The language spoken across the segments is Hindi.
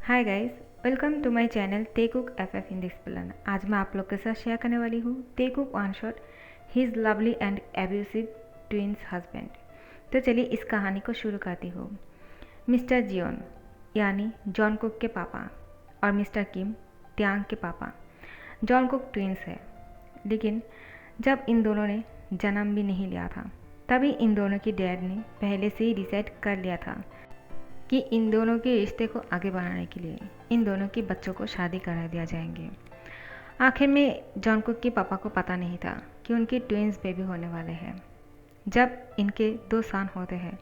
Hi guys, welcome to my channel ते कुक एफ इन दिस प्लान। आज मैं आप लोग के साथ शेयर करने वाली हूँ ते cook one shot his lovely and abusive twins husband. तो चलिए इस कहानी को शुरू करती हूँ। मिस्टर जियोन यानी जॉन कुक के पापा और मिस्टर किम त्यांग के पापा। जॉन कुक ट्विंस है, लेकिन जब इन दोनों ने जन्म भी नहीं लिया था तभी इन दोनों की डैड ने पहले से ही डिसाइड कर लिया था कि इन दोनों के रिश्ते को आगे बढ़ाने के लिए इन दोनों के बच्चों को शादी करा दिया जाएंगे। आखिर में जॉन कुक के पापा को पता नहीं था कि उनके ट्विंस बेबी होने वाले हैं। जब इनके 2 सन होते हैं,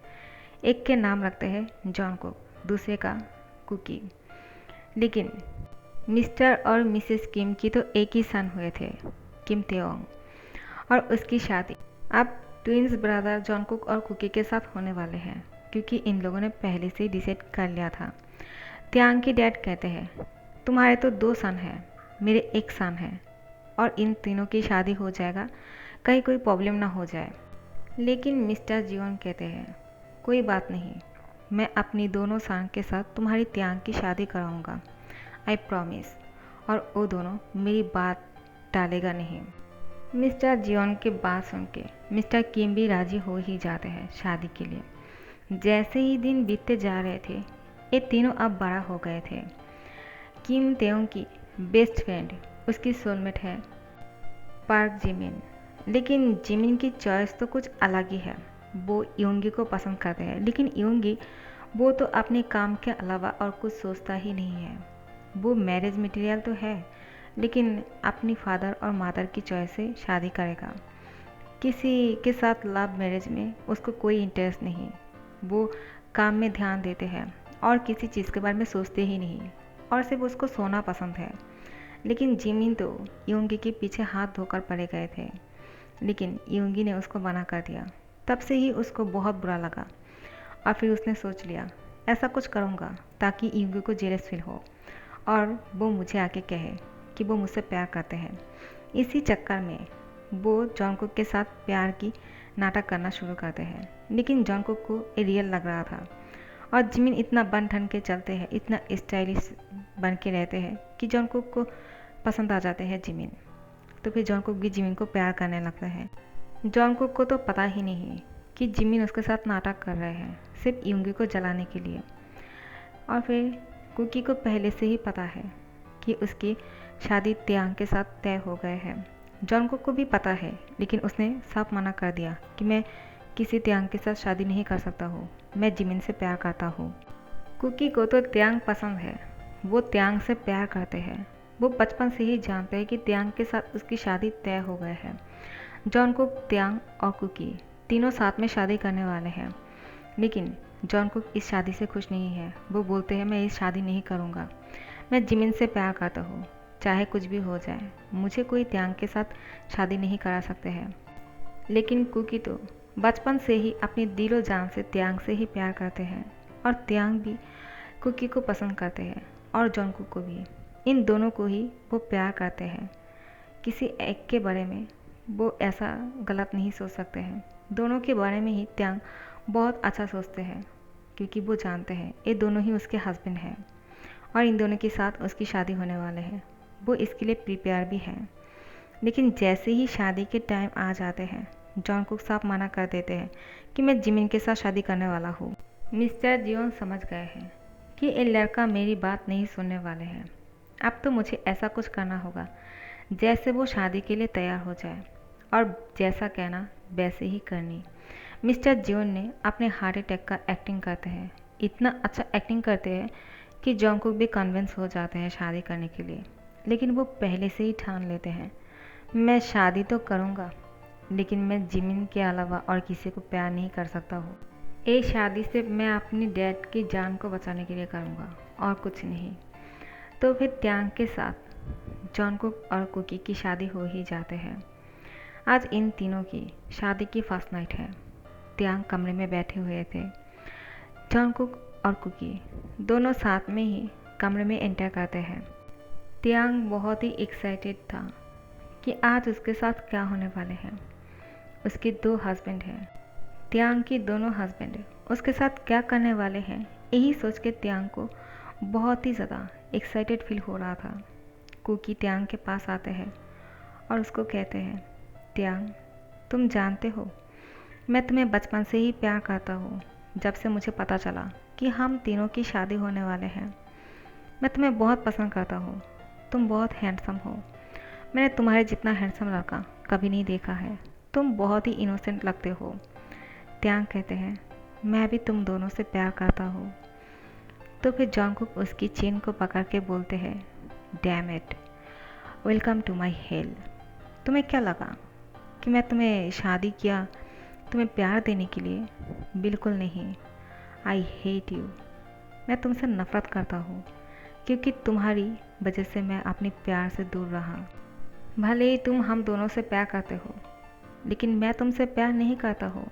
एक के नाम रखते हैं जॉन कुक, दूसरे का कुकी। लेकिन मिस्टर और मिसेस किम की तो एक ही सन हुए थे, किम तेओंग, और उसकी शादी अब ट्विंस ब्रदर जॉन कुक और कुकी के साथ होने वाले हैं, क्योंकि इन लोगों ने पहले से ही डिसाइड कर लिया था। त्यांग के डैड कहते हैं, तुम्हारे तो 2 सन हैं, मेरे 1 सन है, और इन तीनों की शादी हो जाएगा, कहीं कोई प्रॉब्लम ना हो जाए। लेकिन मिस्टर जीवन कहते हैं, कोई बात नहीं, मैं अपनी दोनों सन के साथ तुम्हारी त्यांग की शादी कराऊंगा, आई प्रॉमिस। और वो दोनों मेरी बात टालेगा नहीं। मिस्टर जियोन की बात सुन के मिस्टर किम भी राजी हो ही जाते हैं शादी के लिए। जैसे ही दिन बीतते जा रहे थे, ये तीनों अब बड़ा हो गए थे। किम तेयोंग की बेस्ट फ्रेंड उसकी सोलमेट है पार्क जिमिन। लेकिन जिमिन की चॉइस तो कुछ अलग ही है। वो योंगी को पसंद करते हैं, लेकिन योंगी वो तो अपने काम के अलावा और कुछ सोचता ही नहीं है। वो मैरिज मटेरियल तो है, लेकिन अपनी फादर और मदर की चॉइस से शादी करेगा। किसी के साथ लव मैरिज में उसको कोई इंटरेस्ट नहीं। वो काम में ध्यान देते हैं और किसी चीज़ के बारे में सोचते ही नहीं, और सिर्फ उसको सोना पसंद है। लेकिन जिमिन तो योंगी के पीछे हाथ धोकर पड़े गए थे, लेकिन योंगी ने उसको मना कर दिया। तब से ही उसको बहुत बुरा लगा, और फिर उसने सोच लिया ऐसा कुछ करूँगा ताकि योंगी को जेलस फील हो और वो मुझे आके कहे कि वो मुझसे प्यार करते हैं। इसी चक्कर में वो जॉन कुक के साथ प्यार की नाटक करना शुरू करते हैं। लेकिन जॉन कुक को ये रियल लग रहा था, और जिमिन इतना बन ठन के चलते हैं, इतना स्टाइलिश बन के रहते हैं कि जॉन कुक को पसंद आ जाते हैं जिमिन। तो फिर जॉन कुक भी जिमिन को प्यार करने लगता है। जॉन कुक को तो पता ही नहीं कि जिमिन उसके साथ नाटक कर रहे हैं, सिर्फ योंगी को जलाने के लिए। और फिर कुकी को पहले से ही पता है कि उसकी शादी त्यांग के साथ तय हो गए हैं। जॉन को भी पता है, लेकिन उसने साफ मना कर दिया कि मैं किसी त्यांग के साथ शादी नहीं कर सकता हूँ, मैं जिमिन से प्यार करता हूँ। कुकी को तो त्यांग पसंद है, वो त्यांग से प्यार करते हैं। वो बचपन से ही जानते हैं कि त्यांग के साथ उसकी शादी तय हो गए है। जॉन कुक, त्यांग और कुकी तीनों साथ में शादी करने वाले हैं। लेकिन जॉन कुक इस शादी से खुश नहीं है। वो बोलते हैं, मैं इस शादी नहीं करूँगा, मैं जिमिन से प्यार करता हूँ, चाहे कुछ भी हो जाए, मुझे कोई त्यांग के साथ शादी नहीं करा सकते हैं। लेकिन कुकी तो बचपन से ही अपनी दिलो जान से त्यांग से ही प्यार करते हैं, और त्यांग भी कुकी को पसंद करते हैं, और जॉन कुक को भी। इन दोनों को ही वो प्यार करते हैं। किसी एक के बारे में वो ऐसा गलत नहीं सोच सकते हैं। दोनों के बारे में ही त्यांग बहुत अच्छा सोचते हैं, क्योंकि वो जानते हैं ये दोनों ही उसके हस्बैंड हैं, और इन दोनों के साथ उसकी शादी होने वाले हैं। वो इसके लिए प्रिपेयर भी हैं। लेकिन जैसे ही शादी के टाइम आ जाते हैं, जॉन कुक साफ मना कर देते हैं कि मैं जिमिन के साथ शादी करने वाला हूँ। मिस्टर जियोन समझ गए हैं कि ये लड़का मेरी बात नहीं सुनने वाले हैं। अब तो मुझे ऐसा कुछ करना होगा जैसे वो शादी के लिए तैयार हो जाए, और जैसा कहना वैसे ही करनी। मिस्टर जियोन ने अपने हार्ट अटैक का एक्टिंग करते हैं। इतना अच्छा एक्टिंग करते हैं कि जॉन कुक भी कन्विंस हो जाते हैं शादी करने के लिए। लेकिन वो पहले से ही ठान लेते हैं, मैं शादी तो करूँगा, लेकिन मैं जिमिन के अलावा और किसी को प्यार नहीं कर सकता हूँ। ये शादी सिर्फ मैं अपनी डैड की जान को बचाने के लिए करूँगा, और कुछ नहीं। तो फिर त्यांग के साथ जॉन कुक और कुकी की शादी हो ही जाते हैं। आज इन तीनों की शादी की फर्स्ट नाइट है। त्यांग कमरे में बैठे हुए थे। जॉन कुक और कुकी दोनों साथ में ही कमरे में एंटर करते हैं। त्यांग बहुत ही एक्साइटेड था कि आज उसके साथ क्या होने वाले हैं। उसके 2 हस्बैंड हैं। त्यांग की दोनों हस्बैंड उसके साथ क्या करने वाले हैं, यही सोच के त्यांग को बहुत ही ज़्यादा एक्साइटेड फील हो रहा था। कुकी त्यांग के पास आते हैं और उसको कहते हैं, त्यांग, तुम जानते हो मैं तुम्हें बचपन से ही प्यार करता हूँ। जब से मुझे पता चला कि हम तीनों की शादी होने वाले हैं, मैं तुम्हें बहुत पसंद करता हूँ। तुम बहुत हैंडसम हो। मैंने तुम्हारे जितना हैंडसम लड़का कभी नहीं देखा है। तुम बहुत ही इनोसेंट लगते हो। त्यांग कहते हैं, मैं भी तुम दोनों से प्यार करता हूँ। तो फिर जॉनकुक उसकी चेन को पकड़ के बोलते हैं, damn it, welcome to my hell. तुम्हें क्या लगा कि मैं तुम्हें शादी किया तुम्हें प्यार देने के लिए? बिल्कुल नहीं। I hate you. मैं तुमसे नफ़रत करता हूँ क्योंकि तुम्हारी वजह से मैं अपने प्यार से दूर रहा। भले ही तुम हम दोनों से प्यार करते हो, लेकिन मैं तुमसे प्यार नहीं करता हूँ।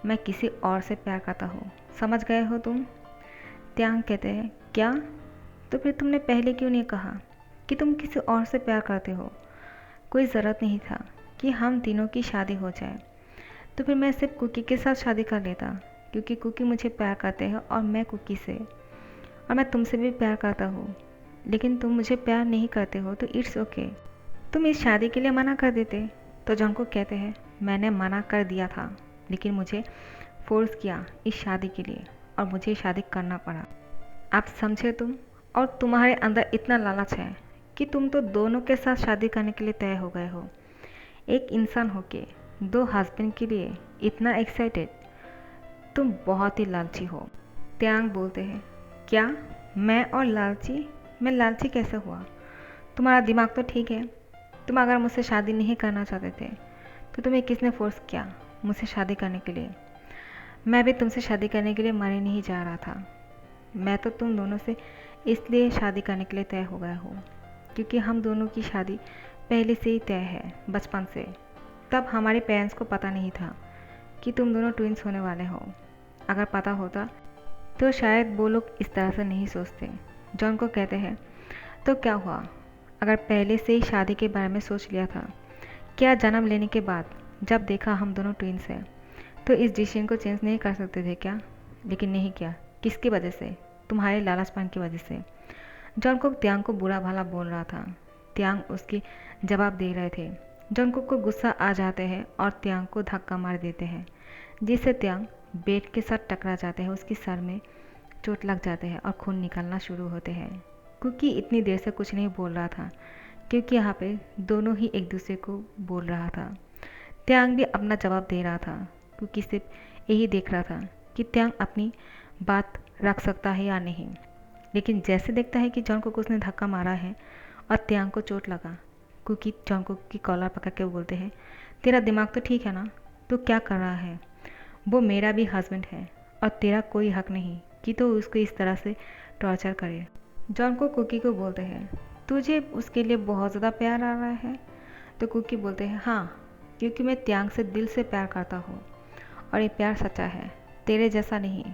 मैं किसी और से प्यार करता हूँ। समझ गए हो तुम? त्यांग कहते हैं, क्या? तो फिर तुमने पहले क्यों नहीं कहा कि तुम किसी और से प्यार करते हो? कोई ज़रूरत नहीं था कि हम तीनों की शादी हो जाए। तो फिर मैं सिर्फ कुकी के साथ शादी कर लेता, क्योंकि कुकी मुझे प्यार करते हैं और मैं कुकी से, और मैं तुमसे भी प्यार करता हूँ। लेकिन तुम मुझे प्यार नहीं करते हो तो इट्स ओके। तुम इस शादी के लिए मना कर देते। तो जॉनकुक कहते हैं, मैंने मना कर दिया था, लेकिन मुझे फोर्स किया इस शादी के लिए और मुझे शादी करना पड़ा। आप समझे तुम? और तुम्हारे अंदर इतना लालच है कि तुम तो दोनों के साथ शादी करने के लिए तय हो गए हो। एक इंसान होके दो हस्बैंड के लिए इतना एक्साइटेड, तुम बहुत ही लालची हो। त्यांग बोलते हैं, क्या मैं और लालची? मैं लालची कैसे हुआ? तुम्हारा दिमाग तो ठीक है। तुम अगर मुझसे शादी नहीं करना चाहते थे तो तुम्हें किसने फोर्स किया मुझसे शादी करने के लिए? मैं भी तुमसे शादी करने के लिए मरे नहीं जा रहा था। मैं तो तुम दोनों से इसलिए शादी करने के लिए तय हो गया हूँ क्योंकि हम दोनों की शादी पहले से ही तय है, बचपन से। तब हमारे पेरेंट्स को पता नहीं था कि तुम दोनों ट्विंस होने वाले हो। अगर पता होता तो शायद वो लोग इस तरह से नहीं सोचते। जॉन को कहते हैं, तो क्या हुआ अगर पहले से ही शादी के बारे में सोच लिया था? क्या जन्म लेने के बाद जब देखा हम दोनों ट्विंस हैं तो इस डिसीजन को चेंज नहीं कर सकते थे क्या? लेकिन नहीं किया। किसकी वजह से? तुम्हारे लालचपन की वजह से। जॉनकुक त्यांग को बुरा भला बोल रहा था। त्यांग उसकी जवाब दे रहे थे। जॉनकुक को गुस्सा आ जाते हैं और त्यांग को धक्का मार देते हैं, जिससे त्यांग बेड के साथ टकरा जाते हैं। उसकी सर में चोट लग जाते हैं और खून निकलना शुरू होते हैं। कुकी इतनी देर से कुछ नहीं बोल रहा था क्योंकि यहाँ पे दोनों ही एक दूसरे को बोल रहा था। त्यांग भी अपना जवाब दे रहा था। कुकी सिर्फ यही देख रहा था कि त्यांग अपनी बात रख सकता है या नहीं। लेकिन जैसे देखता है कि जॉनकुक उसने धक्का मारा है और त्यांग को चोट लगा, कुकी जॉनकुक की कॉलर पकड़ के बोलते हैं, तेरा दिमाग तो ठीक है ना? तू क्या कर रहा है? वो मेरा भी हस्बैंड है और तेरा कोई हक नहीं कि तो उसको इस तरह से टॉर्चर करे। जॉनकुक कुकी को बोलते हैं, तुझे उसके लिए बहुत ज़्यादा प्यार आ रहा है? तो कुकी बोलते हैं, हाँ, क्योंकि मैं त्यांग से दिल से प्यार करता हूँ और ये प्यार सच्चा है, तेरे जैसा नहीं।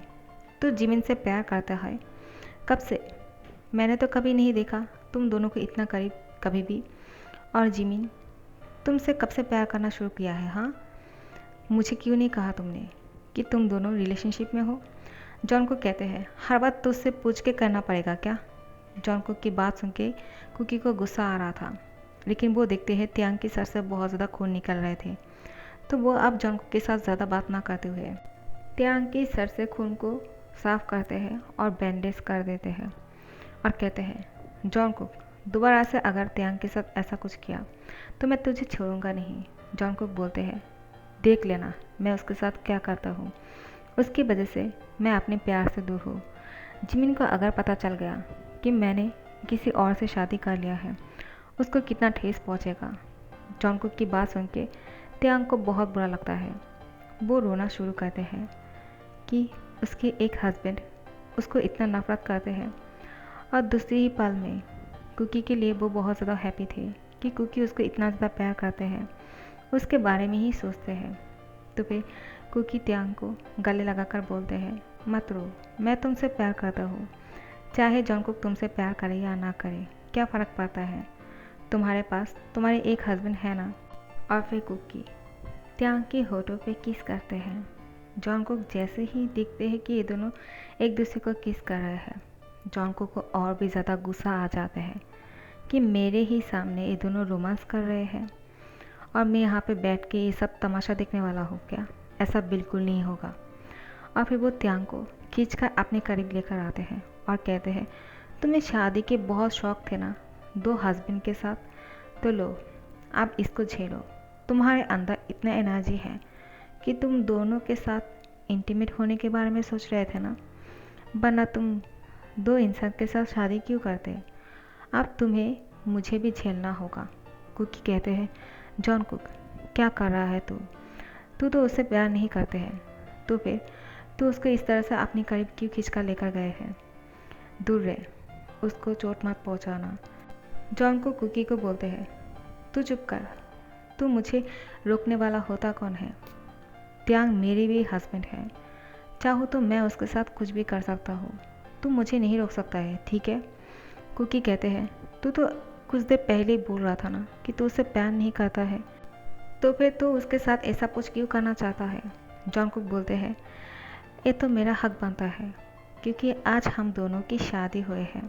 तू जिमिन से प्यार करता है? कब से? मैंने तो कभी नहीं देखा तुम दोनों को इतना करीब, कभी भी। और जिमिन, तुमसे कब से प्यार करना शुरू किया है? हाँ, मुझे क्यों नहीं कहा तुमने कि तुम दोनों रिलेशनशिप में हो? जॉन को कहते हैं, हर बात तुझसे पूछ के करना पड़ेगा क्या? जॉन कुक की बात सुन के कुकी को गुस्सा आ रहा था, लेकिन वो देखते हैं त्यांग की सर से बहुत ज़्यादा खून निकल रहे थे, तो वो अब जॉन कुक के साथ ज़्यादा बात ना करते हुए त्यांग की सर से खून को साफ करते हैं और बैंडेज कर देते हैं और कहते हैं, जॉन कुक, दोबारा से अगर त्यांग के साथ ऐसा कुछ किया तो मैं तुझे छोड़ूंगा नहीं। जॉन कुक बोलते हैं, देख लेना मैं उसके साथ क्या करता हूँ। उसकी वजह से मैं अपने प्यार से दूर हूँ। जिमिन को अगर पता चल गया कि मैंने किसी और से शादी कर लिया है, उसको कितना ठेस पहुँचेगा। जॉन कुक की बात सुन के त्यांग को बहुत बुरा लगता है। वो रोना शुरू करते हैं कि उसके एक हस्बैंड उसको इतना नफरत करते हैं, और दूसरी ही पल में कुकी के लिए वो बहुत ज़्यादा हैप्पी थे कि कुकी उसको इतना ज़्यादा प्यार करते हैं, उसके बारे में ही सोचते हैं। तो फिर कुकी त्यांग को गले लगाकर बोलते हैं, मत रो, मैं तुमसे प्यार करता हूँ। चाहे जॉनकुक तुमसे प्यार करे या ना करे, क्या फ़र्क पड़ता है? तुम्हारे पास तुम्हारे एक हस्बैंड है ना। और फिर कुकी त्यांग के होठों पे किस करते हैं। जॉनकुक जैसे ही देखते हैं कि ये दोनों एक दूसरे को किस कर रहे हैं, जॉनको को और भी ज़्यादा गुस्सा आ जाता है कि मेरे ही सामने ये दोनों रोमांस कर रहे हैं और मैं यहाँ पे बैठ के ये सब तमाशा देखने वाला हूँ क्या? ऐसा बिल्कुल नहीं होगा। और फिर वो त्यांग को खींचकर अपने करीब लेकर आते हैं और कहते हैं, तुम्हें शादी के बहुत शौक थे ना, 2 हस्बैंड के साथ, तो लो आप इसको झेलो। तुम्हारे अंदर इतना एनर्जी है कि तुम दोनों के साथ इंटीमेट होने के बारे में सोच रहे थे ना, वरना तुम 2 इंसान के साथ शादी क्यों करते? अब तुम्हें मुझे भी झेलना होगा। कुकी कहते हैं, जॉन कुक क्या कर रहा है तू? तू तो उससे प्यार नहीं करते हैं, तो फिर तू उसको इस तरह से अपने करीब क्यों खींच कर लेकर गए हैं? दूर रहे, उसको चोट मत पहुंचाना। जॉन को कुकी को बोलते हैं, तू चुप कर, तू मुझे रोकने वाला होता कौन है? त्यांग मेरी भी हस्बैंड है, चाहो तो मैं उसके साथ कुछ भी कर सकता हूँ, तू मुझे नहीं रोक सकता है, ठीक है? कुकी कहते हैं, तू तो कुछ देर पहले ही बोल रहा था ना कि तू उससे प्यार नहीं करता है, तो फिर तू उसके साथ ऐसा कुछ क्यों करना चाहता है? जॉन कुक बोलते हैं, ये तो मेरा हक बनता है क्योंकि आज हम दोनों की शादी हुई है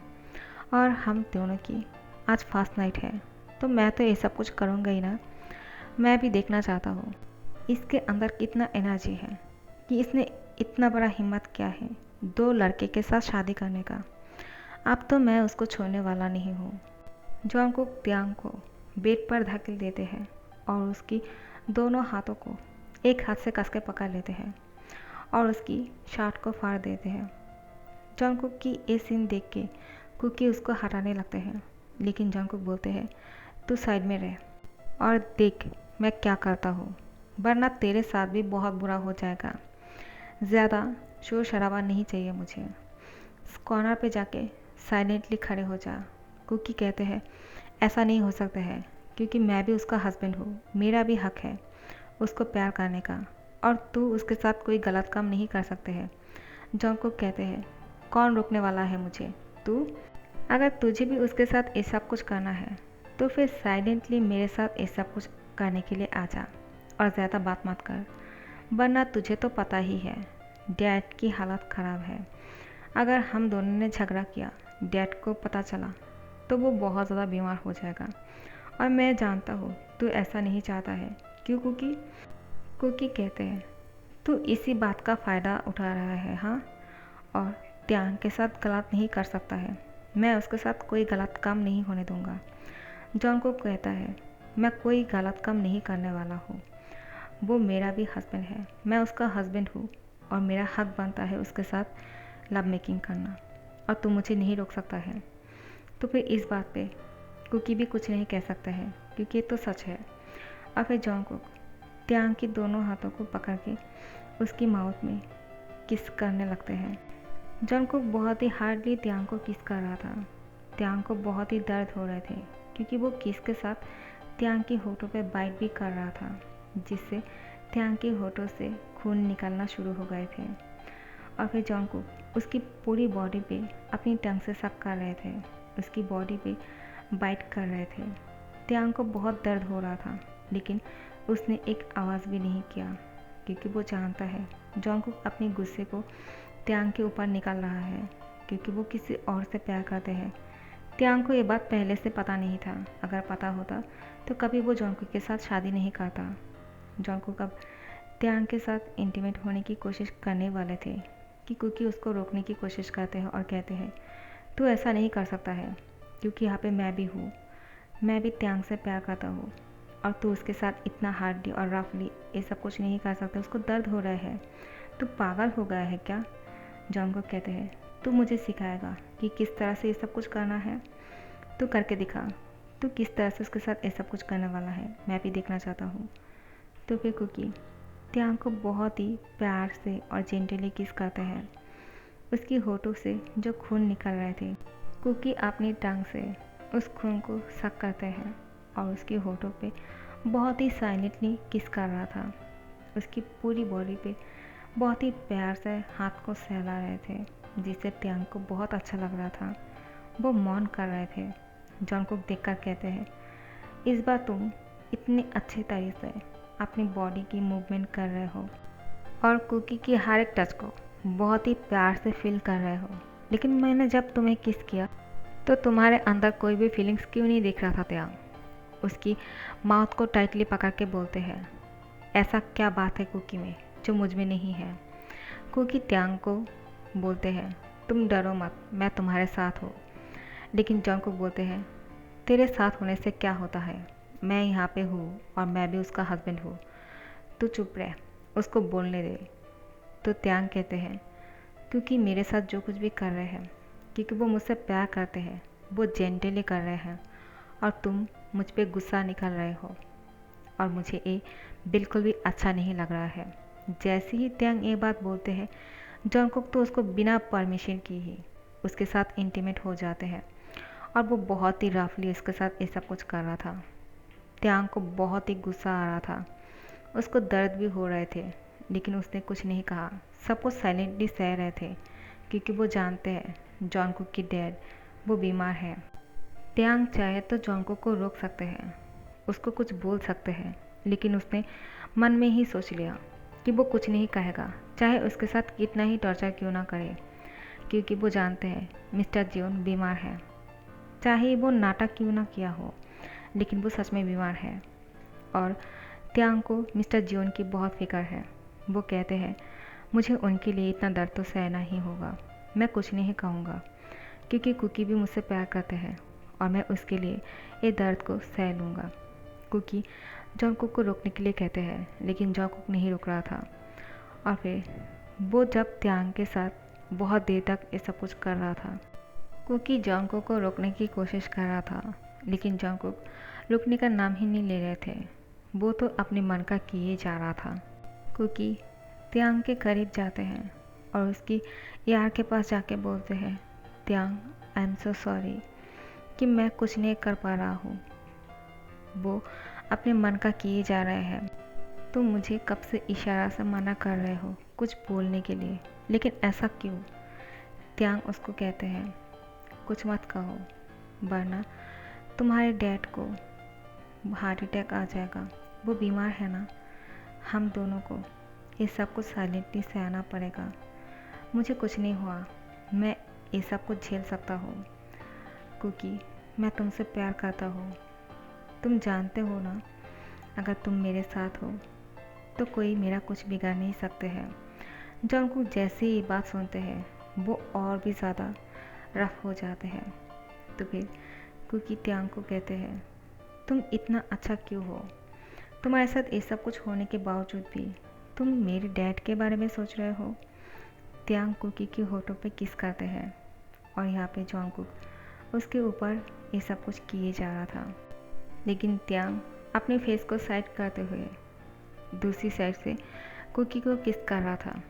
और हम दोनों की आज फर्स्ट नाइट है, तो मैं तो ये सब कुछ करूँगा ही ना। मैं भी देखना चाहता हूँ इसके अंदर कितना एनर्जी है कि इसने इतना बड़ा हिम्मत क्या है 2 लड़के के साथ शादी करने का। अब तो मैं उसको छोड़ने वाला नहीं हूँ। जॉन को त्यांग को बेड पर धकेल देते हैं और उसकी दोनों हाथों को एक हाथ से कस के पकड़ लेते हैं और उसकी शर्ट को फाड़ देते हैं। जॉन कुक की ये सीन देख के कुकी उसको हटाने लगते हैं, लेकिन जॉन कुक बोलते हैं, तू साइड में रह और देख मैं क्या करता हूँ, वरना तेरे साथ भी बहुत बुरा हो जाएगा। ज़्यादा शोर शराबा नहीं चाहिए मुझे। कॉर्नर पे जाके साइलेंटली खड़े हो जा। कुकी कहते हैं, ऐसा नहीं हो सकता है क्योंकि मैं भी उसका हस्बैंड हूँ, मेरा भी हक है उसको प्यार करने का और तू उसके साथ कोई गलत काम नहीं कर सकते हैं। जॉन को कहते हैं, कौन रोकने वाला है मुझे? तू? अगर तुझे भी उसके साथ ये सब कुछ करना है तो फिर साइलेंटली मेरे साथ ये सब कुछ करने के लिए आ जा और ज़्यादा बात मत कर, वरना तुझे तो पता ही है डैड की हालत ख़राब है। अगर हम दोनों ने झगड़ा किया, डैड को पता चला तो वो बहुत ज़्यादा बीमार हो जाएगा और मैं जानता हूँ तू ऐसा नहीं चाहता है, क्यों कुकी? कुकी कहते हैं, तू इसी बात का फ़ायदा उठा रहा है हाँ, और त्यांग के साथ गलत नहीं कर सकता है, मैं उसके साथ कोई गलत काम नहीं होने दूंगा। जॉन को कहता है, मैं कोई गलत काम नहीं करने वाला हूँ, वो मेरा भी हस्बैंड है, मैं उसका हस्बैंड हूँ और मेरा हक बनता है उसके साथ लव मेकिंग करना और तू मुझे नहीं रोक सकता है। तो फिर इस बात पे कुकी भी कुछ नहीं कह सकता है क्योंकि ये तो सच है। और फिर जॉन को त्यांग की दोनों हाथों को पकड़ के उसकी माउथ में किस करने लगते हैं। जॉन को बहुत ही हार्डली त्यांग को किस कर रहा था। त्यांग को बहुत ही दर्द हो रहे थे क्योंकि वो किस के साथ त्यांग की होठों पे बाइट भी कर रहा था, जिससे त्यांग के होठों से खून निकलना शुरू हो गए थे। और फिर जॉन को उसकी पूरी बॉडी पे अपनी टंग से सक कर रहे थे, उसकी बॉडी पे बाइट कर रहे थे। त्यांग को बहुत दर्द हो रहा था, लेकिन उसने एक आवाज़ भी नहीं किया क्योंकि वो जानता है जॉन को अपने गुस्से को त्यांग के ऊपर निकाल रहा है क्योंकि वो किसी और से प्यार करते हैं। त्यांग को ये बात पहले से पता नहीं था, अगर पता होता तो कभी वो जॉन कुक के साथ शादी नहीं करता। जॉन कुक अब त्यांग के साथ इंटीमेट होने की कोशिश करने वाले थे कि कुकी उसको रोकने की कोशिश करते हैं और कहते हैं, तू ऐसा नहीं कर सकता है क्योंकि यहाँ पे मैं भी हूँ, मैं भी त्यांग से प्यार करता हूँ और तू उसके साथ इतना हार्डली और रफली ये सब कुछ नहीं कर सकता, उसको दर्द हो रहा है, तू पागल हो गया है क्या? जॉन को कहते हैं, तू मुझे सिखाएगा कि किस तरह से ये सब कुछ करना है, तू करके दिखा, तू किस तरह से उसके साथ ये सब कुछ करने वाला है, मैं भी देखना चाहता हूँ। तो फिर कुकी त्यांग को बहुत ही प्यार से और जेंटली किस करते हैं। उसकी होठों से जो खून निकल रहे थे, कुकी अपनी टंग से उस खून को सक करते हैं और उसकी होठों पे बहुत ही साइलेंटली किस कर रहा था। उसकी पूरी बॉडी पे बहुत ही प्यार से हाथ को सहला रहे थे, जिससे त्यांग को बहुत अच्छा लग रहा था। वो मौन कर रहे थे। जॉन को देखकर कहते हैं, इस बार तुम इतने अच्छे तरीके से अपनी बॉडी की मूवमेंट कर रहे हो और कुकी की हर एक टच को बहुत ही प्यार से फील कर रहे हो। लेकिन मैंने जब तुम्हें किस किया तो तुम्हारे अंदर कोई भी फीलिंग्स क्यों नहीं दिख रहा था त्यांग। उसकी माउथ को टाइटली पकड़ के बोलते हैं, ऐसा क्या बात है कुकी में जो मुझ में नहीं है। कुकी त्यांग को बोलते हैं, तुम डरो मत, मैं तुम्हारे साथ हूँ। लेकिन जॉनकुक बोलते हैं, तेरे साथ होने से क्या होता है, मैं यहाँ पे हूँ और मैं भी उसका हस्बैंड हूँ, तू चुप रह, उसको बोलने दे। तो त्यांग कहते हैं, क्योंकि मेरे साथ जो कुछ भी कर रहे हैं, क्योंकि वो मुझसे प्यार करते हैं, वो जेंटली कर रहे हैं और तुम मुझ पे गुस्सा निकाल रहे हो और मुझे ये बिल्कुल भी अच्छा नहीं लग रहा है। जैसे ही त्यांग ये बात बोलते हैं, जॉनकुक तो उसको बिना परमिशन की ही उसके साथ इंटीमेट हो जाते हैं और वो बहुत ही रफली उसके साथ ये सब कुछ कर रहा था। त्यांग को बहुत ही गुस्सा आ रहा था, उसको दर्द भी हो रहे थे, लेकिन उसने कुछ नहीं कहा। सब कुछ साइलेंटली सह रहे थे क्योंकि वो जानते हैं जॉनकुक की डैड वो बीमार है। त्यांग चाहे तो जॉनकुक को रोक सकते हैं, उसको कुछ बोल सकते हैं, लेकिन उसने मन में ही सोच लिया कि वो कुछ नहीं कहेगा, चाहे उसके साथ कितना ही टॉर्चर क्यों ना करे, क्योंकि वो जानते हैं मिस्टर जियोन बीमार है। चाहे वो नाटक क्यों ना किया हो, लेकिन वो सच में बीमार है। और त्यांग को मिस्टर जियोन की बहुत फिक्र है। वो कहते हैं, मुझे उनके लिए इतना दर्द तो सहना ही होगा, मैं कुछ नहीं कहूँगा क्योंकि कुकी भी मुझसे प्यार करते हैं और मैं उसके लिए ये दर्द को सह लूँगा। कुकी जॉनकुक को रोकने के लिए कहते हैं, लेकिन जॉनकुक नहीं रुक रहा था। और फिर वो जब त्यांग के साथ बहुत देर तक ये सब कुछ कर रहा था, कुकी जॉनकुक को रोकने की कोशिश कर रहा था, लेकिन जॉनकुक रुकने का नाम ही नहीं ले रहे थे। वो तो अपने मन का किए जा रहा था। कुकी त्यांग के करीब जाते हैं और उसकी यार के पास जाके बोलते हैं, त्यांग आई एम सो सॉरी कि मैं कुछ नहीं कर पा रहा हूँ। वो अपने मन का किए जा रहे हैं। तुम मुझे कब से इशारा से मना कर रहे हो कुछ बोलने के लिए, लेकिन ऐसा क्यों। त्यांग उसको कहते हैं, कुछ मत कहो वरना तुम्हारे डैड को हार्ट अटैक आ जाएगा, वो बीमार है ना। हम दोनों को ये सब कुछ साइलेंटली सहना पड़ेगा। मुझे कुछ नहीं हुआ, मैं ये सब कुछ झेल सकता हूँ क्योंकि मैं तुमसे प्यार करता हूँ। तुम जानते हो ना, अगर तुम मेरे साथ हो तो कोई मेरा कुछ बिगाड़ नहीं सकते हैं। जॉनकुक जैसे ही बात सुनते हैं वो और भी ज़्यादा रफ हो जाते हैं। तो फिर कुकी त्यांग को कहते हैं, तुम इतना अच्छा क्यों हो, तुम्हारे साथ ये सब कुछ होने के बावजूद भी तुम मेरे डैड के बारे में सोच रहे हो। त्यांग कुकी के होठों पे किस करते हैं और यहाँ पे जॉनकुक उसके ऊपर ये सब कुछ किए जा रहा था, लेकिन त्यांग अपने फेस को साइड करते हुए दूसरी साइड से कुकी को किस कर रहा था।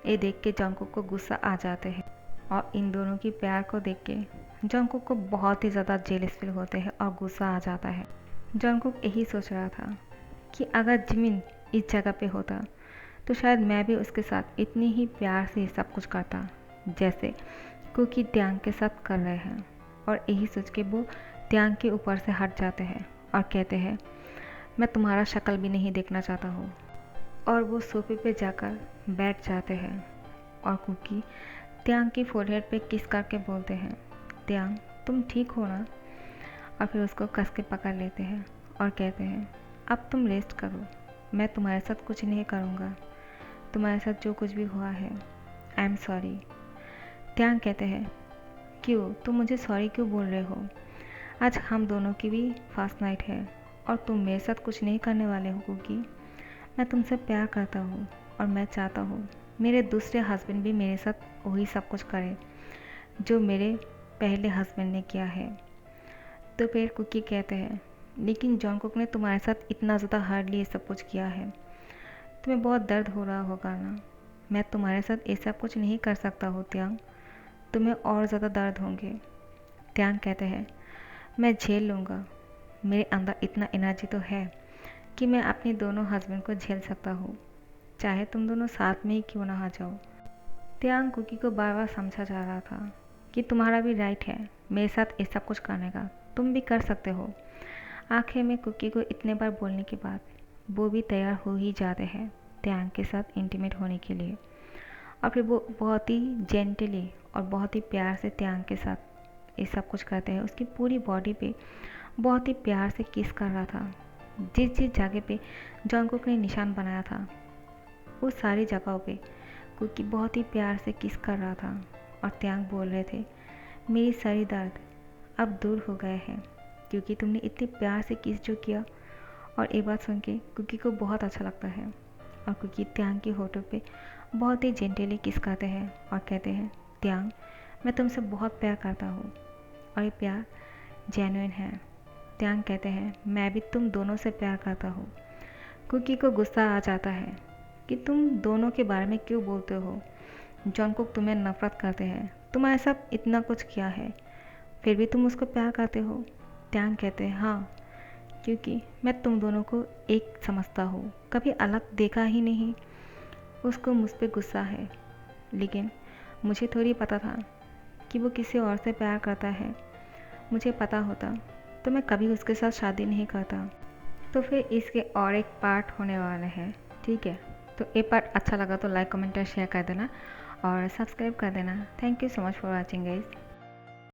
ये देख के जॉनकुक को गुस्सा आ जाते हैं और इन दोनों की प्यार को देख के जॉनकुक को बहुत ही ज़्यादा जेलस फील होते हैं और गुस्सा आ जाता है। जॉनकुक यही सोच रहा था कि अगर जिमिन इस जगह पे होता तो शायद मैं भी उसके साथ इतनी ही प्यार से सब कुछ करता जैसे कुकी त्यांग के साथ कर रहे हैं। और यही सोच के वो त्यांग के ऊपर से हट जाते हैं और कहते हैं, मैं तुम्हारा शक्ल भी नहीं देखना चाहता हूँ। और वो सोफे पे जाकर बैठ जाते हैं और कुकी त्यांग की फोरहेड पे किस करके बोलते हैं, त्यांग तुम ठीक हो ना। और फिर उसको कस के पकड़ लेते हैं और कहते हैं, अब तुम रेस्ट करो, मैं तुम्हारे साथ कुछ नहीं करूँगा, तुम्हारे साथ जो कुछ भी हुआ है आई एम सॉरी। त्यांग कहते हैं, क्यों, तुम मुझे सॉरी क्यों बोल रहे हो, आज हम दोनों की भी फर्स्ट नाइट है और तुम मेरे साथ कुछ नहीं करने वाले हो कुकी। मैं तुमसे प्यार करता हूँ और मैं चाहता हूँ मेरे दूसरे हस्बैंड भी मेरे साथ वही सब कुछ करें जो मेरे पहले हस्बैंड ने किया है। तो फिर कुकी कहते हैं, लेकिन जॉनकुक ने तुम्हारे साथ इतना ज़्यादा हार्डली ये सब कुछ किया है, तुम्हें बहुत दर्द हो रहा होगा ना। मैं तुम्हारे साथ ये सब कुछ नहीं कर सकता हूँ त्यांग, तुम्हें और ज़्यादा दर्द होंगे। त्यांग कहते हैं, मैं झेल लूँगा, मेरे अंदर इतना एनर्जी तो है कि मैं अपने दोनों हस्बैंड को झेल सकता हूँ, चाहे तुम दोनों साथ में ही क्यों ना आ जाओ। त्यांग कुकी को बार बार समझा जा रहा था कि तुम्हारा भी राइट है मेरे साथ ये सब कुछ करने का, तुम भी कर सकते हो। आखिर में कुकी को इतने बार बोलने के बाद वो भी तैयार हो ही जाते हैं त्यांग के साथ इंटीमेट होने के लिए। और फिर वो बहुत ही जेंटली और बहुत ही प्यार से त्यांग के साथ ये सब कुछ करते हैं। उसकी पूरी बॉडी पे बहुत ही प्यार से किस कर रहा था। जिस जिस जगह पे जॉनकुक ने निशान बनाया था उस सारी जगहों पे कुकी बहुत ही प्यार से किस कर रहा था। और त्यांग बोल रहे थे, मेरी सारी दर्द अब दूर हो गए हैं क्योंकि तुमने इतने प्यार से किस जो किया। और ये बात सुन के कुकी को बहुत अच्छा लगता है और कुकी त्यांग के होठों पे बहुत ही जेंटली किस करते हैं और कहते हैं, त्यांग मैं तुमसे बहुत प्यार करता हूँ और ये प्यार जेन्युइन है। त्यांग कहते हैं, मैं भी तुम दोनों से प्यार करता हूँ। कुकी को गुस्सा आ जाता है कि तुम दोनों के बारे में क्यों बोलते हो। जॉनकुक तुम्हें नफरत करते हैं, तुम्हारे साथ इतना कुछ किया है फिर भी तुम उसको प्यार करते हो। त्यांग कहते हैं, हाँ क्योंकि मैं तुम दोनों को एक समझता हूँ, कभी अलग देखा ही नहीं। उसको मुझ पर गुस्सा है लेकिन मुझे थोड़ी पता था कि वो किसी और से प्यार करता है। मुझे पता होता तो मैं कभी उसके साथ शादी नहीं करता। तो फिर इसके और एक पार्ट होने वाले हैं, ठीक है। तो ये पार्ट अच्छा लगा तो लाइक कमेंट और शेयर कर देना और सब्सक्राइब कर देना। Thank you so much for watching guys.